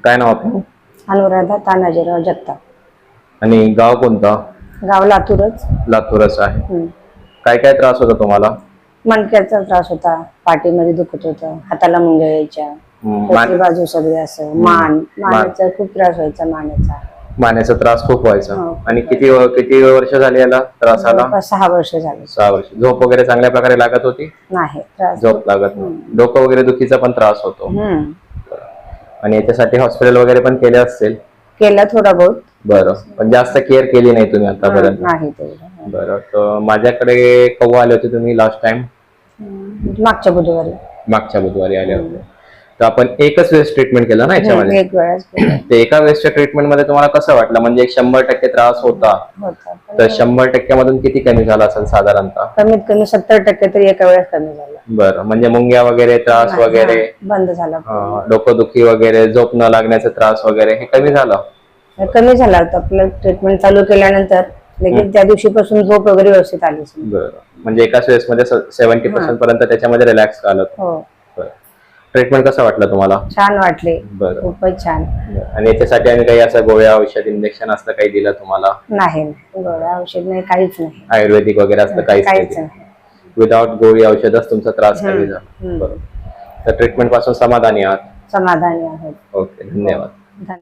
काय नाव आपलं? अनुराधा तानाजीराव जगताप। आणि गाव कोणतं? गाव लातूरच। लातूरच आहे। हम्म। काय काय त्रास होता तुम्हाला? मणक्याचा त्रास होता, पाठीमध्ये दुखत होतं, हाताला मुंग्या यायच्या, मान बाजू सगळी असं, मानेचा खूप त्रास व्हायचा मानेचा। मानेचा त्रास खूप व्हायचा। हो, आणि किती वर्ष झाली याला त्रासाला? 6 वर्ष झाली। 6 वर्ष। झोप वगैरे चांगल्या प्रकारे लागत होती? नाही, त्रास झोप लागत नाही। डोकं वगैरे दुखीचा पण त्रास होतो? आणि याच्यासाठी हॉस्पिटल वगैरे पण केले असतील? केला थोडा बहुत। बरं, पण जास्त केअर केली नाही तुम्ही आतापर्यंत? नाही तेवढं। बरं, तर माझ्याकडे केव्हा आले होते तुम्ही लास्ट टाइम? मागच्या बुधवारी। मागच्या बुधवारी आले होते। तर आपण एकच वेळेस ट्रीटमेंट केलं ना याच्यामध्ये? एक वेळेस ते एका वेळेसच्या ट्रीटमेंट मध्ये तुम्हाला कसं वाटलं? म्हणजे 100% त्रास होता, तर 100% मधून किती कमी झाला असेल साधारणतः? कमीत कमी 70% तरी एका वेळेस कमी झाला। बरं, म्हणजे मुंग्या वगैरे त्रास वगैरे बंद झाला, डोकंदुखी वगैरे, झोप न लागण्याचा त्रास वगैरे हे कमी झालं? कमी झाला होता। आपलं ट्रीटमेंट चालू केल्यानंतर लगेच त्या दिवशीपासून झोप वगैरे व्यवस्थित आली। बरं, म्हणजे एकाच वेळेस मध्ये 70% पर्यंत त्याच्यामध्ये रिलॅक्स झालं? हो। ट्रीटमेंट कसं वाटलं तुम्हाला? छान वाटले, बरं, खूपच छान। आणि याच्यासाठी आम्ही काही असं गोळ्या औषध इंजेक्शन असलं काही दिलं तुम्हाला? नाही, गोळ्या औषध नाही, काहीच नाही। आयुर्वेदिक वगैरे असलं काहीच नाही? विदाउट गोळी औषधाच तुमचा त्रास कमी झाला? बरं, तर ट्रीटमेंट पासून समाधानी आहात? समाधानी आहोत। ओके, धन्यवाद।